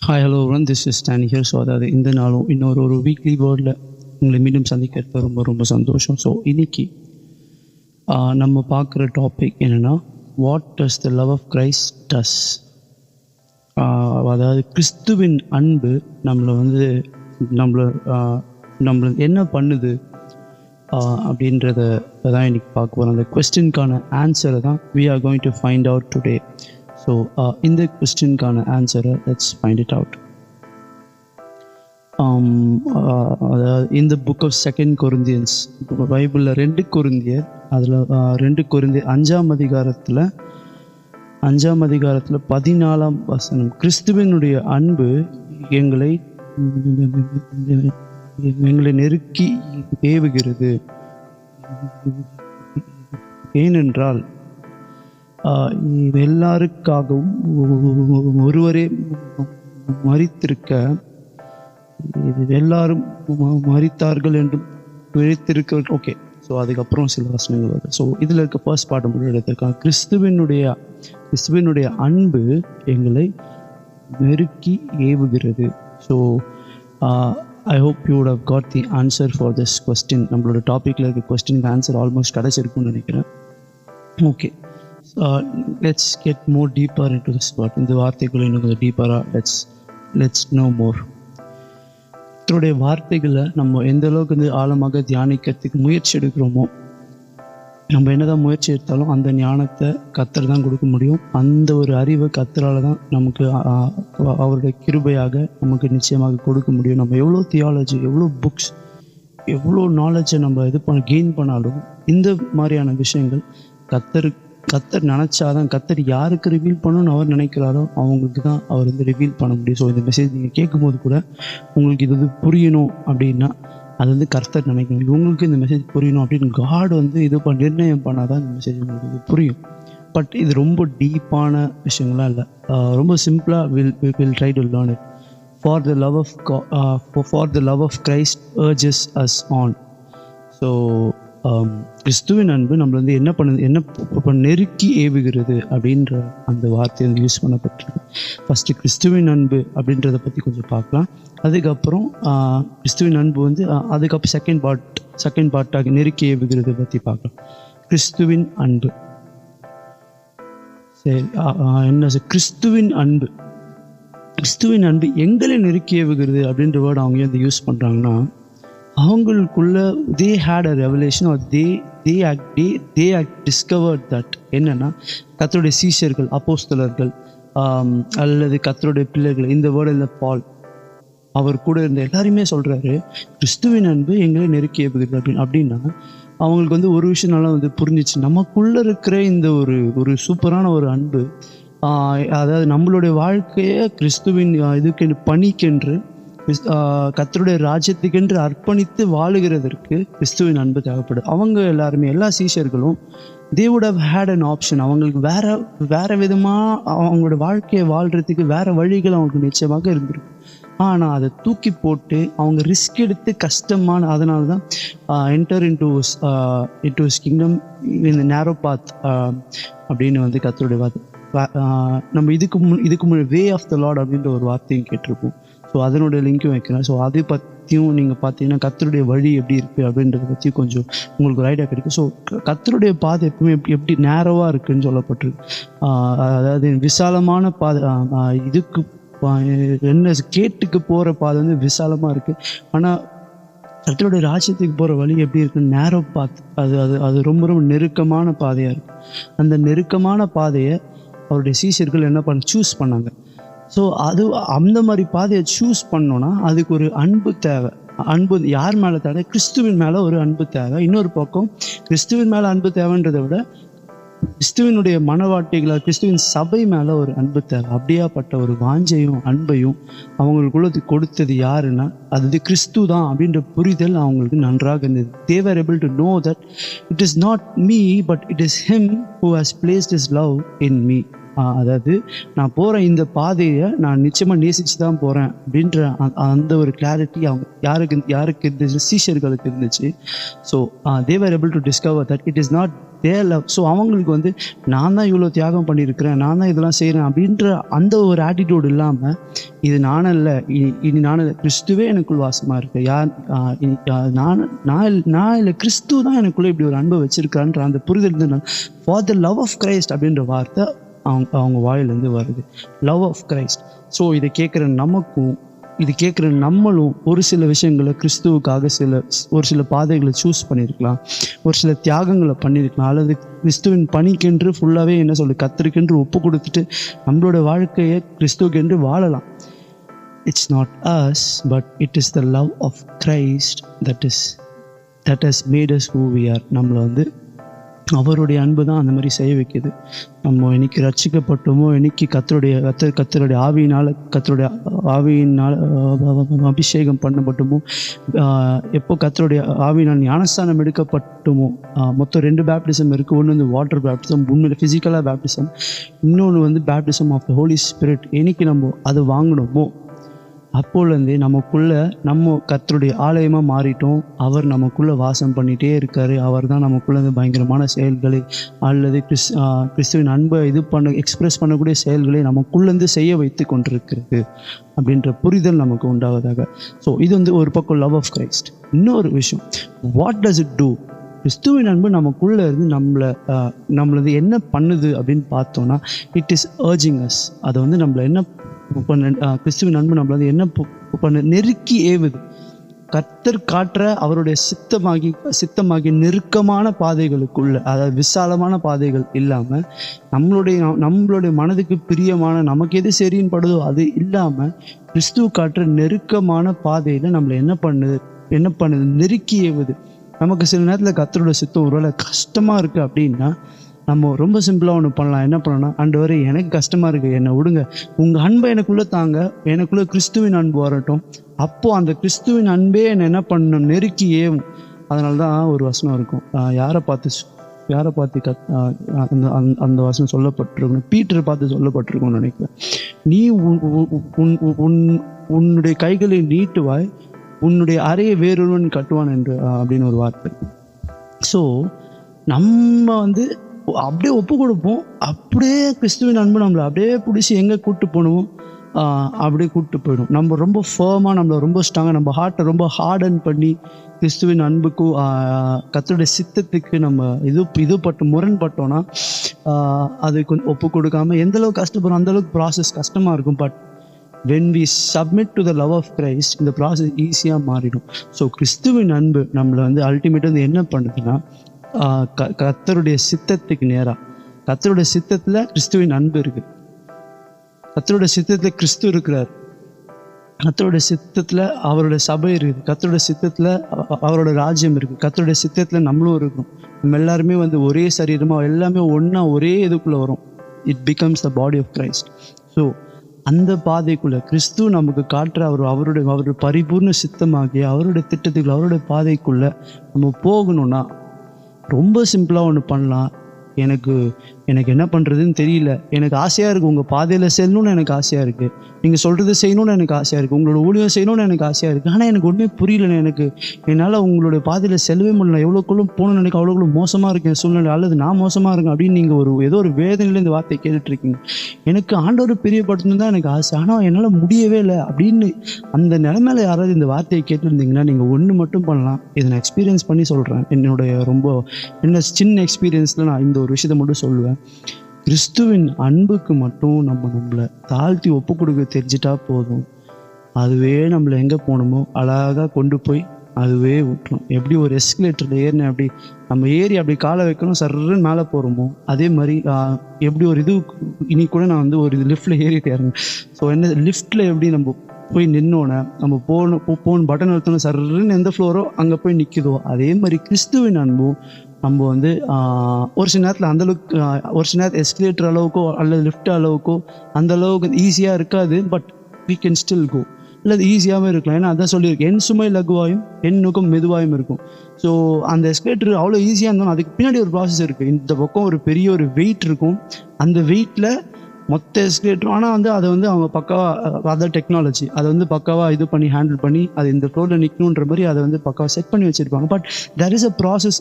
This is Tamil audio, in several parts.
Hi hello one this is Stany here. So அதாவது இந்த நாளும் இன்னொரு வீக்லி வேர்டில் உங்களை மீண்டும் சந்திக்கிறது ரொம்ப ரொம்ப சந்தோஷம். ஸோ இன்றைக்கி நம்ம பார்க்குற டாபிக் என்னென்னா, what does the love of Christ does. அதாவது கிறிஸ்துவின் அன்பு நம்மளை என்ன பண்ணுது அப்படின்றத தான் இன்றைக்கி பார்க்க போகிறோம். அந்த கொஸ்டினுக்கான ஆன்சரை தான் we are going to find out today. So இந்த கொஸ்டினுக்கான ஆன்சரை லெட்ஸ் ஃபைண்ட் இட் அவுட். அதாவது இந்த புக் ஆஃப் 2 Corinthians, பைபிளில் 2 Corinthians, அதில் 2 Corinthians 5ஆம் அதிகாரத்தில் 14ஆம் வசனம், கிறிஸ்துவினுடைய அன்பு எங்களை நெருக்கி ஏவுகிறது. ஏனென்றால் எல்லாருக்காகவும் ஒருவரே மரித்திருக்க, எல்லாரும் மரித்தார்கள் என்று விழித்திருக்க. ஓகே, ஸோ அதுக்கப்புறம் சில வசனங்கள் வருது. ஸோ இதில் இருக்க ஃபர்ஸ்ட் பார்ட் மட்டும் எடுத்திருக்காங்க. கிறிஸ்துவினுடைய அன்பு எங்களை நெருக்கி ஏவுகிறது. So I hope you would have got the answer for this question. நம்மளோட டாப்பிக்கில் இருக்க கொஸ்டினுக்கு ஆன்சர் ஆல்மோஸ்ட் கிடச்சிருக்குன்னு நினைக்கிறேன். Okay, let's get more deeper into this part. இந்த வார்த்தைகளை இன்னும் கொஞ்சம் டீப்பராக லெட்ஸ் நோ மோர். கர்த்தருடைய வார்த்தைகளை நம்ம எந்த அளவுக்கு ஆழமாக தியானிக்கிறதுக்கு முயற்சி எடுக்கிறோமோ, நம்ம என்னதான் முயற்சி எடுத்தாலும் அந்த ஞானத்தை கர்த்தர் தான் கொடுக்க முடியும். அந்த ஒரு அறிவை கர்த்தரால் தான் நமக்கு அவருடைய கிருபையாக நமக்கு நிச்சயமாக கொடுக்க முடியும். நம்ம எவ்வளோ தியாலஜி, எவ்வளோ புக்ஸ், எவ்வளோ நாலேஜை நம்ம கெயின் பண்ணாலும் இந்த மாதிரியான விஷயங்கள் கர்த்தர் நினச்சாதான், கர்த்தர் யாருக்கு ரிவீல் பண்ணணும்னு அவர் நினைக்கிறாரோ அவங்களுக்கு தான் அவர் ரிவீல் பண்ண முடியும். ஸோ இந்த மெசேஜ் நீங்கள் கேட்கும்போது கூட உங்களுக்கு இது புரியணும் அப்படின்னா அது கர்த்தர் நினைக்கணும். உங்களுக்கு இந்த மெசேஜ் புரியணும் அப்படின்னு காட் நிர்ணயம் பண்ணாதான் இந்த மெசேஜ் உங்களுக்கு புரியும். பட் இது ரொம்ப டீப்பான விஷயங்கள்லாம் இல்லை, ரொம்ப சிம்பிளாக will try to learn it. For the love of Christ urges us on. So கிறிஸ்துவின் அன்பு நம்மளை என்ன நெருக்கி ஏவுகிறது அப்படின்ற அந்த வார்த்தை யூஸ் பண்ணப்பட்டிருக்கு. ஃபஸ்ட்டு கிறிஸ்துவின் அன்பு அப்படின்றத பற்றி கொஞ்சம் பார்க்கலாம். அதுக்கப்புறம் கிறிஸ்துவின் அன்பு அதுக்கப்புறம் செகண்ட் பார்ட்டாக நெருக்கி ஏவுகிறத பற்றி பார்க்கலாம். கிறிஸ்துவின் அன்பு, சரி, என்ன கிறிஸ்துவின் அன்பு எங்களை நெருக்கி ஏவுகிறது அப்படின்ற வேர்டு அவங்க யூஸ் பண்ணுறாங்கன்னா, அவங்களுக்குள்ள they had a revelation or they discovered that என்னன்னா, கர்த்தருடைய சீஷர்கள், அப்போஸ்தலர்கள் அல்லது கர்த்தருடைய பிள்ளைகள், இந்த வேர்டில் பால் அவர் கூட இருந்த எல்லாருமே சொல்கிறாரு கிறிஸ்துவின் அன்பு எங்களை நெருக்கி ஏவுகிறது அப்படின்னா, அவங்களுக்கு ஒரு விஷயம் நல்லா புரிஞ்சிச்சு. நமக்குள்ளே இருக்கிற இந்த ஒரு சூப்பரான ஒரு அன்பு, அதாவது நம்மளுடைய வாழ்க்கையை கிறிஸ்துவின் இதுக்கு பணிக்கென்று, கர்த்தருடைய ராஜ்யத்துக்கென்று அர்ப்பணித்து வாழுகிறதற்கு கிறிஸ்துவின் அன்பு தேவைப்படுது. அவங்க எல்லாருமே, எல்லா சீஷர்களும் they would have had an option. அவங்களுக்கு வேற விதமாக அவங்களோட வாழ்க்கையை வாழ்கிறதுக்கு வேற வழிகள் அவங்களுக்கு நிச்சயமாக இருந்திருக்கு. ஆனால் அதை தூக்கி போட்டு அவங்க ரிஸ்க் எடுத்து கஷ்டமான, அதனால தான் enter into his kingdom in the narrow path அப்படின்னு கர்த்தருடைய வார்த்தை. நம்ம இதுக்கு முன்னாடி வே ஆஃப் த லார்ட் அப்படின்ற ஒரு வார்த்தையும் கேட்டிருப்போம். ஸோ அதனுடைய லிங்க்கும் வைக்கிறேன். ஸோ அதை பற்றியும் நீங்கள் பார்த்தீங்கன்னா கர்த்தருடைய வழி எப்படி இருக்குது அப்படின்றத பற்றி கொஞ்சம் உங்களுக்கு ஒரு ஐடியா கிடைக்கும். ஸோ கர்த்தருடைய பாதை எப்பவுமே எப்படி நேரோவாக இருக்குதுன்னு சொல்லப்பட்டிருக்கு. அதாவது விசாலமான பாதை, இதுக்கு என்ன கேட்டுக்கு போகிற பாதை விசாலமாக இருக்குது. ஆனால் கர்த்தருடைய ராஜ்யத்துக்கு போகிற வழி எப்படி இருக்குன்னு நேரோ பாத், அது ரொம்ப ரொம்ப நெருக்கமான பாதையாக இருக்குது. அந்த நெருக்கமான பாதையை அவருடைய சீஷர்கள் என்ன சூஸ் பண்ணாங்க. ஸோ அந்த மாதிரி பாதையை சூஸ் பண்ணோன்னா அதுக்கு ஒரு அன்பு தேவை. அன்பு யார் மேலே தேவை? கிறிஸ்துவின் மேலே ஒரு அன்பு தேவை. இன்னொரு பக்கம் கிறிஸ்துவின் மேலே அன்பு தேவைன்றதை விட கிறிஸ்துவனுடைய மனவாட்டிகளாக கிறிஸ்துவின் சபை மேலே ஒரு அன்பு தேவை. அப்படியாப்பட்ட ஒரு வாஞ்சையும் அன்பையும் அவங்களுக்குள்ள கொடுத்தது யாருன்னா அது கிறிஸ்து தான் அப்படின்ற புரிதல் அவங்களுக்கு நன்றாக இருந்தது. They were able to know that it is not me but it is him who has placed his love in me. அதாவது நான் போகிற இந்த பாதையை நான் நிச்சயமாக நேசித்து தான் போகிறேன் அப்படின்ற அந்த ஒரு கிளாரிட்டி அவங்க யாருக்கு இருந்துச்சு? சீஷர்களுக்கு இருந்துச்சு. So they were able to discover that it is not so அவங்களுக்கு வந்து நான் தான் இவ்வளோ தியாகம் பண்ணியிருக்கிறேன், நான் தான் இதெல்லாம் செய்கிறேன் அப்படின்ற அந்த ஒரு ஆட்டிடியூட் இல்லாமல், இது நானும் இல்லை, இனி நானும் இல்லை, கிறிஸ்துவே எனக்குள் வாசமாக இருக்கு, நான் இல்லை, கிறிஸ்து தான் எனக்குள்ளே இப்படி ஒரு அன்பை வச்சிருக்கான்ற அந்த புரிதல் for the love of Christ அப்படின்ற வார்த்தை அவங்க வாயிலேருந்து வருது. Love of Christ. ஸோ இதை கேட்குற நமக்கும், இது கேட்குற நம்மளும் ஒரு சில விஷயங்களை கிறிஸ்துவுக்காக ஒரு சில பாதைகளை சூஸ் பண்ணியிருக்கலாம், ஒரு சில தியாகங்களை பண்ணியிருக்கலாம், அல்லது கிறிஸ்துவின் பணிக்கென்று ஃபுல்லாகவே என்ன சொல்லு கர்த்தருக்கென்று ஒப்பு கொடுத்துட்டு நம்மளோட வாழ்க்கையை கிறிஸ்துவுக்கென்று வாழலாம். It's not us, but it is the love of Christ that has made us who we are. நம்மளை வந்து அவருடைய அன்பு தான் அந்த மாதிரி செய்ய வைக்குது. நம்ம இன்னைக்கு ரட்சிக்கப்பட்டோமோ, இன்னைக்கு கர்த்தருடைய ஆவியினால் அபிஷேகம் பண்ணப்பட்டோமோ, எப்போ கர்த்தருடைய ஆவியினால் ஞானஸ்தானம் எடுக்கப்பட்டோமோ, மொத்தம் 2 பேப்டிசம் இருக்குது. ஒன்று வந்து வாட்டர் பேப்டிசம், உண்மையில ஃபிசிக்கலாக பேப்டிசம், இன்னொன்று வந்து baptism of the holy spirit. என்னைக்கு நம்ம அதை வாங்கணுமோ அப்போலேருந்தே நம்ம கர்த்தருடைய ஆலயமாக மாறிட்டோம். அவர் நமக்குள்ளே வாசம் பண்ணிகிட்டே இருக்கார். அவர் தான் நமக்குள்ளே பயங்கரமான செயல்களை அல்லது கிறிஸ்துவின் அன்பை எக்ஸ்பிரஸ் பண்ணக்கூடிய செயல்களை நமக்குள்ளேருந்து செய்ய வைத்து கொண்டிருக்கிறது அப்படின்ற புரிதல் நமக்கு உண்டாவதாக. ஸோ இது வந்து ஒரு பக்கம் லவ் ஆஃப் கிரைஸ்ட். இன்னொரு விஷயம், வாட் டஸ் இட் டூ? கிறிஸ்துவின் அன்பு நமக்குள்ளே இருந்து நம்மளது என்ன பண்ணுது அப்படின்னு பார்த்தோன்னா, இட் இஸ் அர்ஜிங் அஸ். அதை வந்து நம்மளை என்ன கிறிஸ்துவின் அன்பு நம்மள வந்து என்ன நெருக்கி ஏவுது. கர்த்தர் காட்டுற அவருடைய சித்தமாகி நெருக்கமான பாதைகளுக்குள்ள, அதாவது விசாலமான பாதைகள் இல்லாமல், நம்மளுடைய மனதுக்கு பிரியமான நமக்கு எது சரின்னு படுதோ அது இல்லாமல், கிறிஸ்துவ காட்டுற நெருக்கமான பாதையில் நம்மளை என்ன பண்ணுது நெருக்கி ஏவுது. நமக்கு சில நேரத்தில் கர்த்தரோட சித்தம் ஒருவேளை கஷ்டமாக இருக்குது அப்படின்னா, நம்ம ரொம்ப சிம்பிளாக ஒன்று பண்ணலாம். என்ன பண்ணலாம்? ஆண்டவரே எனக்கு கஷ்டமாக இருக்குது, என்னை விடுங்க, உங்கள் அன்பை எனக்குள்ளே தாங்க, எனக்குள்ளே கிறிஸ்துவின் அன்பு வரட்டும். அப்போது அந்த கிறிஸ்துவின் அன்பே என்னை என்ன பண்ணணும், நெருக்கி ஏவும். அதனால தான் ஒரு வசனம் இருக்கும், யாரை பார்த்து அந்த வசனம் சொல்லப்பட்டிருக்கணும், பீட்டரை பார்த்து சொல்லப்பட்டிருக்கும்னு நினைக்கிறேன். நீ உன்னுடைய கைகளை நீட்டுவாய், உன்னுடைய அறையை வேறொருவன் கட்டுவான் என்று அப்படின்னு ஒரு வார்த்தை. ஸோ நம்ம வந்து அப்படியே ஒப்பு கொடுப்போம், அப்படியே கிறிஸ்துவின் அன்பு நம்மளை அப்படியே பிடிச்சி எங்கே கூப்பிட்டு போகணுமோ அப்படியே கூப்பிட்டு போயிடும். நம்ம ரொம்ப ஃபர்மாக, நம்மளை ரொம்ப ஸ்ட்ராங்காக, நம்ம ஹார்ட்டை ரொம்ப ஹார்டன் பண்ணி கிறிஸ்துவின் அன்புக்கும் கர்த்தருடைய சித்தத்துக்கு நம்ம முரண்பட்டோன்னா அதுக்கு ஒப்பு கொடுக்காமல் எந்தளவுக்கு கஷ்டப்படுறோம், அந்தளவுக்கு ப்ராசஸ் கஷ்டமாக இருக்கும். But when we submit to the love of Christ, இந்த ப்ராசஸ் ஈஸியாக மாறிடும். ஸோ கிறிஸ்துவின் அன்பு நம்மளை வந்து அல்டிமேட்டாக வந்து என்ன பண்ணுதுன்னா, கர்த்தருடைய சித்தத்துக்கு நேராக, கர்த்தருடைய சித்தத்தில் கிறிஸ்துவின் அன்பு இருக்குது, கர்த்தருடைய சித்தத்தில் கிறிஸ்து இருக்கிறார், கர்த்தருடைய சித்தத்தில் அவருடைய சபை இருக்குது, கர்த்தருடைய சித்தத்தில் அவரோட ராஜ்யம் இருக்குது, கர்த்தருடைய சித்தத்தில் நம்மளும் இருக்கும். நம்ம எல்லாருமே வந்து ஒரே சரீரமாக எல்லாமே ஒன்றா ஒரே இதுக்குள்ளே வரும். It becomes the body of Christ. So அந்த பாதைக்குள்ளே கிறிஸ்து நமக்கு காட்டுற அவருடைய பரிபூர்ண சித்தமாகி அவருடைய திட்டத்துக்குள்ள, அவருடைய பாதைக்குள்ளே நம்ம போகணும்னா ரொம்ப சிம்பிளாக ஒன்று பண்ணலாம். எனக்கு என்ன பண்ணுறதுன்னு தெரியல, எனக்கு ஆசையாக இருக்குது, உங்கள் பாதையில் செல்லணும்னு எனக்கு ஆசையாக இருக்குது, நீங்கள் சொல்கிறது செய்யணும்னு எனக்கு ஆசையாக இருக்குது, உங்களோட ஊழியம் செய்யணும்னு எனக்கு ஆசையாக இருக்குது, ஆனால் எனக்கு ஒன்றுமே புரியல, என்னால் உங்களுடைய பாதையில் செல்லவே முடியல, எவ்வளோக்குள்ள போகணும்னு எனக்கு அவ்வளோக்குள்ள மோசமாக இருக்கேன் சூழ்நிலை, அல்லது நான் மோசமாக இருக்கேன் அப்படின்னு நீங்கள் ஏதோ ஒரு வேதனையில் இந்த வார்த்தையை கேட்டுட்ருக்கீங்க. எனக்கு ஆண்டவர் பிரியப்படணுன்னு தான் எனக்கு ஆசை, ஆனால் என்னால் முடியவே இல்லை அப்படின்னு அந்த நிலைமையில யாராவது இந்த வார்த்தையை கேட்டுருந்தீங்கன்னா, நீங்கள் ஒன்று மட்டும் பண்ணலாம். இதை நான் எக்ஸ்பீரியன்ஸ் பண்ணி சொல்கிறேன், என்ன சின்ன எக்ஸ்பீரியன்ஸில் நான் இந்த ஒரு விஷயத்தை மட்டும் சொல்லுவேன். கிறிஸ்துவின் அன்புக்கு மட்டும் நம்மளை தாழ்த்தி ஒப்பு கொடுக்க தெரிஞ்சிட்டா போதும், அதுவே நம்மளை எங்கே போகணுமோ அழகாக கொண்டு போய் அதுவே விட்டுரும். எப்படி ஒரு எஸ்கலேட்டரில் ஏறினேன் அப்படி நம்ம ஏறி அப்படி காலை வைக்கணும், சர்றன்னு மேலே போகிறோமோ அதே மாதிரி எப்படி ஒரு இன்னைக்கு கூட நான் வந்து ஒரு லிஃப்ட்டில் ஏறிட்டு இறங்க. ஸோ என்ன லிஃப்ட்டில் எப்படி நம்ம போய் நின்னோன்னே நம்ம போகணும் பட்டன் அழுத்தணும், சர்றன்னு எந்த ஃப்ளோரோ அங்கே போய் நிற்குதோ, அதே மாதிரி கிறிஸ்துவின் அன்பும் நம்ம வந்து ஒரு சில நேரத்தில் அந்தளவுக்கு, ஒரு சில நேரத்தில் எஸ்கலேட்டர் அளவுக்கோ அல்லது லிஃப்ட் அளவுக்கோ அந்தளவுக்கு ஈஸியாக இருக்காது. But we can still go. இல்லை அது ஈஸியாகவே இருக்கலாம். ஏன்னா அதான் சொல்லியிருக்கு, என் சுமை லகுவாயும் என் நுகம் மெதுவாயும் இருக்கும். ஸோ அந்த எஸ்கலேட்டர் அவ்வளோ ஈஸியாக இருந்தாலும் அதுக்கு பின்னாடி ஒரு ப்ராசஸ் இருக்குது. இந்த பக்கம் ஒரு பெரிய ஒரு வெயிட் இருக்கும், அந்த வெயிட்டில் மொத்த எஸ்கலேட்டரும். ஆனால் வந்து அதை வந்து அவங்க பக்காவாக அதர் டெக்னாலஜி அதை வந்து பக்காவாக இது பண்ணி ஹேண்டில் பண்ணி அது இந்த ஃப்ளோரில் நிற்கணுன்ற மாதிரி அதை வந்து பக்காவாக செட் பண்ணி வச்சுருப்பாங்க. But there is a process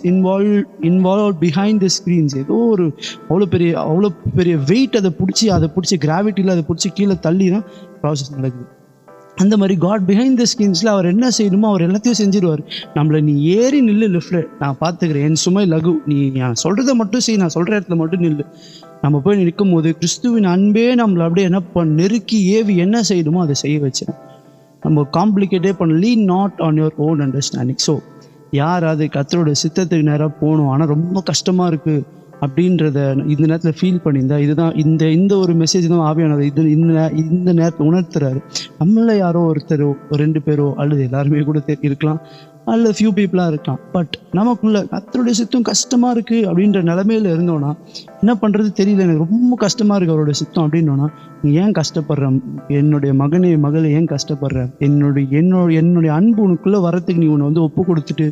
involve behind the screens. ஏதோ ஒரு அவ்வளோ பெரிய வெயிட் அதை பிடிச்சி கிராவிட்டியில் அதை பிடிச்சி கீழே தள்ளி தான் ப்ராசஸ் நடக்குது. அந்த மாதிரி காட் பிஹைண்ட் த ஸ்கிரீன்ஸில் அவர் என்ன செய்யணுமோ அவர் எல்லாத்தையும் செஞ்சிருவார். நம்மளை நீ ஏறி நில்லு லிஃப்ட்டில், நான் பார்த்துக்கிறேன், என் சுமை லகு, நீ நான் சொல்கிறத மட்டும் செய், நான் சொல்கிற இடத்துல மட்டும் நில்லு. நம்ம போய் நிற்கும் போது கிறிஸ்துவின் அன்பே நம்மளை அப்படியே என்ன நெருக்கி ஏவி என்ன செய்யணுமோ அதை செய்ய வச்சேன். நம்ம காம்ப்ளிகேட்டே பண்ண, lean not on your own understanding. So யாராவது கர்த்தரோட சித்தத்துக்கு நேராக போகணும் ஆனால் ரொம்ப கஷ்டமாக இருக்குது அப்படின்றத இந்த நேரத்தில் ஃபீல் பண்ணியிருந்தா, இதுதான் இந்த ஒரு மெசேஜ் தான் ஆவியானது இந்த நேரத்தில் உணர்த்துறாரு. நம்மள யாரோ ஒருத்தரோ 2 பேரோ அல்லது எல்லாருமே கூட இருக்கலாம், அல்லது ஃபியூ பீப்புளாக இருக்கலாம். பட் நமக்குள்ள கர்த்தருடைய சித்தம் கஷ்டமாக இருக்குது அப்படின்ற நிலைமையில் இருந்தோன்னா, என்ன பண்ணுறது தெரியல, எனக்கு ரொம்ப கஷ்டமாக இருக்குது அவருடைய சித்தம் அப்படின்னோன்னா, நீ ஏன் கஷ்டப்படுற, என்னுடைய மகனே மகளை ஏன் கஷ்டப்படுற, என்னுடைய அன்பு உனக்குள்ளே வரத்துக்கு நீ உன்னை வந்து ஒப்பு கொடுத்துட்டு,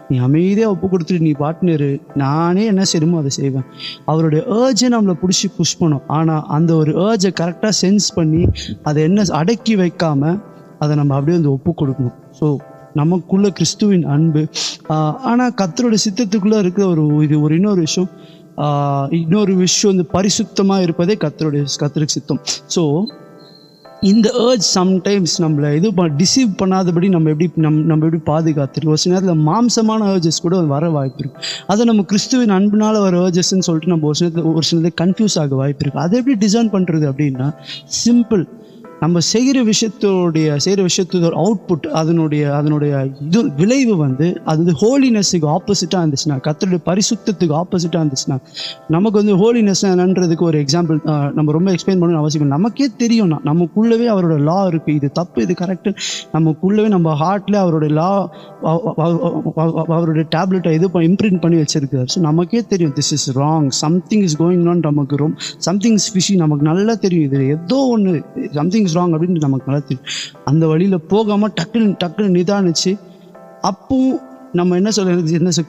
நீ அமைதியாக ஒப்பு கொடுத்துட்டு நீ பாட்னரு, நானே என்ன செய்யணுமோ அதை செய்வேன். அவருடைய ஏர்ஜை நம்மளை பிடிச்சி புஷ் பண்ணும். ஆனால் அந்த ஒரு ஏர்ஜை கரெக்டாக சென்ஸ் பண்ணி அதை என்ன அடக்கி வைக்காமல் அதை நம்ம அப்படியே வந்து ஒப்பு கொடுக்கணும். ஸோ நமக்குள்ள கிறிஸ்துவின் அன்பு, ஆனால் கர்த்தருடைய சித்தத்துக்குள்ளே இருக்கிற இன்னொரு விஷயம் வந்து பரிசுத்தமாக இருப்பதே கர்த்தருக்கு சித்தம். ஸோ இந்த ஏர்ஜ் சம்டைம்ஸ் நம்மளை டிசீவ் பண்ணாதபடி நம்ம எப்படி பாதுகாத்துருக்கு. ஒரு சில நேரத்தில் மாம்சமான ஏர்ஜஸ் கூட வர வாய்ப்பு இருக்குது. அதை நம்ம கிறிஸ்துவின் அன்பினால் வர ஏர்ஜஸ்ன்னு சொல்லிட்டு நம்ம ஒரு சில கன்ஃபியூஸ் ஆக வாய்ப்பு இருக்குது. அதை எப்படி டிசைன் பண்ணுறது அப்படின்னா, சிம்பிள். நம்ம செய்கிற விஷயத்தோட அவுட்புட், அதனுடைய இது விளைவு வந்து அது ஹோலினஸுக்கு ஆப்போசிட்டாக இருந்துச்சுன்னா, கர்த்தருடைய பரிசுத்தத்துக்கு ஆப்போசிட்டாக இருந்துச்சுன்னா, நமக்கு வந்து ஹோலினஸ் என்னன்றதுக்கு ஒரு எக்ஸாம்பிள் நம்ம ரொம்ப எக்ஸ்பிளைன் பண்ணணும்னு அவசியம். நமக்கே தெரியும்னா, நமக்குள்ளவே அவரோட லா இருக்குது, இது தப்பு இது கரெக்டு, நமக்குள்ளவே நம்ம ஹார்ட்டில் அவருடைய லா அவருடைய டேப்லெட்டை இம்ப்ரிண்ட் பண்ணி வச்சிருக்காரு. ஸோ நமக்கே தெரியும் this is wrong, something is going on, நமக்கு சம்திங் இஸ் ஃபிஷி, நமக்கு நல்லா தெரியும் இது ஏதோ ஒன்று சம்திங் ராங் அப்படின்னு நமக்கு நல்லா தெரியும். அந்த வழியில் போகாமல் டக்குன்னு நிதானிச்சு, அப்போ நம்ம என்ன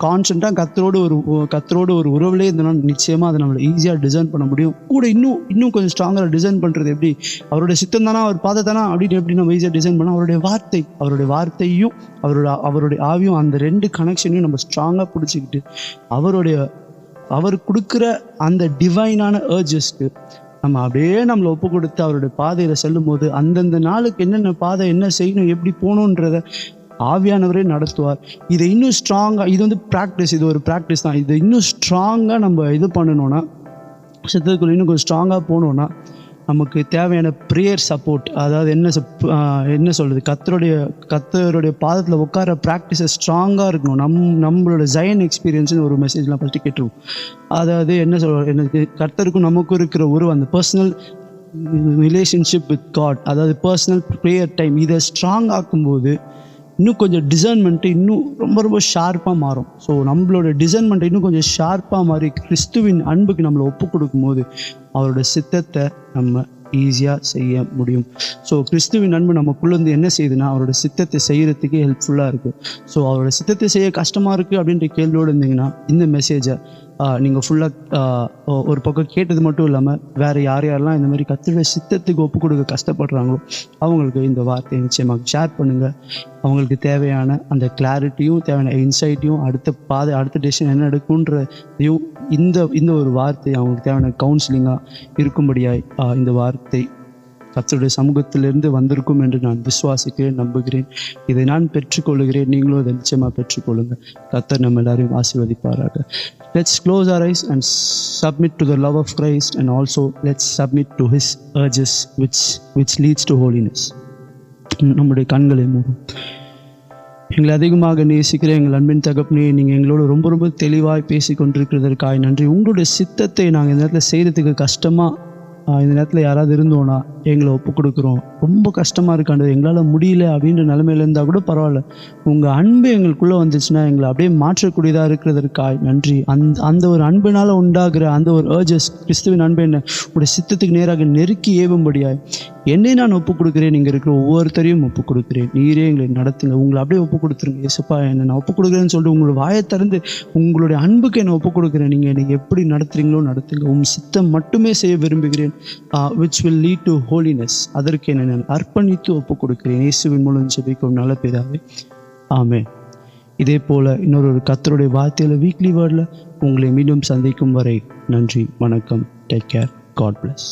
கான்ஸ்டன்ட்டாக கர்த்தரோடு ஒரு உறவுலேயே இருந்தோம்னா நிச்சயமாக அதை நம்மளை ஈஸியாக டிசைன் பண்ண முடியும். கூட இன்னும் கொஞ்சம் ஸ்ட்ராங்காக டிசைன் பண்ணுறது எப்படி, அவருடைய சித்தம் தானா, அவர் பாதத்தானா அப்படின்னு எப்படி நம்ம ஈஸியாக டிசைன் பண்ணால், அவருடைய வார்த்தையும் அவருடைய ஆவியும், அந்த 2 கனெக்ஷனையும் நம்ம ஸ்ட்ராங்காக பிடிச்சிக்கிட்டு அவர் கொடுக்குற அந்த டிவைனான ஏர்ஜஸ்க்கு நம்ம அப்படியே நம்மளை ஒப்பு கொடுத்து அவருடைய பாதையில் செல்லும் போது, அந்தந்த நாளுக்கு என்னென்ன பாதை, என்ன செய்யணும், எப்படி போகணுன்றத ஆவியானவரே நடத்துவார். இதை இன்னும் ஸ்ட்ராங்காக, இது வந்து ப்ராக்டிஸ், இது ஒரு ப்ராக்டிஸ் தான். இதை இன்னும் ஸ்ட்ராங்காக நம்ம இது பண்ணணும்னா, சித்தத்துக்குள்ள இன்னும் கொஞ்சம் ஸ்ட்ராங்காக போகணுன்னா, நமக்கு தேவையான ப்ரேயர் சப்போர்ட், அதாவது என்ன சொல்கிறது, கர்த்தருடைய பாதத்தில் உட்கார ப்ராக்டிஸை ஸ்ட்ராங்காக இருக்கணும். நம்மளோட ஜயன் எக்ஸ்பீரியன்ஸ்னு ஒரு மெசேஜ்லாம் ஃபஸ்ட்டு கேட்டுருவோம். அதாவது எனக்கு கர்த்தருக்கும் நமக்கும் இருக்கிற அந்த பர்சனல் ரிலேஷன்ஷிப் வித் காட், அதாவது பர்சனல் ப்ரேயர் டைம், இதை ஸ்ட்ராங் ஆக்கும்போது இன்னும் கொஞ்சம் டிசைன்மெண்ட்டு இன்னும் ரொம்ப ரொம்ப ஷார்ப்பாக மாறும். ஸோ நம்மளோட டிசைன்மெண்ட்டை இன்னும் கொஞ்சம் ஷார்ப்பாக மாறி கிறிஸ்துவின் அன்புக்கு நம்மளை ஒப்பு கொடுக்கும்போது அவரோட சித்தத்தை நம்ம ஈஸியாக செய்ய முடியும். ஸோ கிறிஸ்துவின் அன்பு நமக்குள்ளேருந்து என்ன செய்யுதுன்னா, அவரோட சித்தத்தை செய்கிறதுக்கே ஹெல்ப்ஃபுல்லாக இருக்குது. ஸோ அவரோட சித்தத்தை செய்ய கஷ்டமாக இருக்குது அப்படின்ற கேள்வியோடு இருந்தீங்கன்னா, இந்த மெசேஜை நீங்கள் ஃபுல்லாக ஒரு பக்கம் கேட்டது மட்டும் இல்லாமல் வேறு யாரெல்லாம் இந்த மாதிரி கர்த்தருடைய சித்தத்துக்கு ஒப்பு கொடுக்க கஷ்டப்படுறாங்களோ அவங்களுக்கு இந்த வார்த்தையை நிச்சயமாக ஷேர் பண்ணுங்கள். அவங்களுக்கு தேவையான அந்த கிளாரிட்டியும் தேவையான இன்சைட்டையும் அடுத்த டெசிஷன் என்ன எடுக்குன்றதையும் இந்த ஒரு வார்த்தை அவங்களுக்கு தேவையான கவுன்சிலிங்காக இருக்கும்படியாய் இந்த வார்த்தை கர்த்தருடைய சமூகத்திலிருந்து வந்திருக்கும் என்று நான் விசுவாசிக்கிறேன், நம்புகிறேன். இதை நான் பெற்றுக்கொள்கிறேன், நீங்களும் அதை நிச்சயமாக பெற்றுக்கொள்ளுங்கள். கர்த்தர் நம்ம எல்லாரையும் ஆசீர்வதிப்பாராக. Let's close our eyes and submit to the love of Christ, and also let's submit to His urges which leads to holiness. நம்முடைய கண்களை மூடும். எங்களை அதிகமாக நேசிக்கிற எங்கள் அன்பின் தகப்பனே, நீங்கள் எங்களோட ரொம்ப ரொம்ப தெளிவாய் பேசி கொண்டிருக்கிறதற்காக நன்றி. உங்களுடைய சித்தத்தை நாங்கள் இந்த நேரத்தில் செய்கிறதுக்கு கஷ்டமாக இந்த நேரத்தில் யாராவது இருந்தோன்னா எங்களை ஒப்பு கொடுக்குறோம், ரொம்ப கஷ்டமாக இருக்காண்டது, எங்களால் முடியல அப்படின்ற நிலைமையில இருந்தால் கூட பரவாயில்ல, உங்கள் அன்பு எங்களுக்குள்ளே வந்துச்சுன்னா எங்களை அப்படியே மாற்றக்கூடியதாக இருக்கிறதற்காக நன்றி. அந்த ஒரு அன்பினால் உண்டாகிற அந்த ஒரு ஏர்ஜஸ், கிறிஸ்துவின் அன்பு என்ன உடைய சித்தத்துக்கு நேராக நெருக்கி ஏவும்படியாய் என்னை நான் ஒப்புக் கொடுக்குறேன், இங்கே இருக்கிற ஒவ்வொருத்தரையும் ஒப்புக் கொடுக்குறேன், நீரே எங்களை நடத்துங்க, உங்களை அப்படியே ஒப்புக் கொடுத்துருங்க இயேசுப்பா, என்னை நான் ஒப்புக் கொடுக்குறேன்னு சொல்லிட்டு உங்களோட வாயை திறந்து உங்களுடைய அன்புக்கு என்னை ஒப்புக் கொடுக்குறேன், நீங்கள் என்னை எப்படி நடத்துறீங்களோ நடத்துங்க, சித்தம் மட்டுமே செய்ய விரும்புகிறேன், which will lead to holiness. அதற்கு என்னை நான் அர்ப்பணித்து ஒப்புக் கொடுக்கிறேன். இயேசுவின் மூலம் ஜெபிக்கும் நல்ல பிதாவே, ஆமென். இதே போல் இன்னொரு கர்த்தருடைய வார்த்தையில் வீக்லி வேர்டில் உங்களை மீண்டும் சந்திக்கும் வரை நன்றி, வணக்கம், டேக் கேர், காட் பிளஸ்.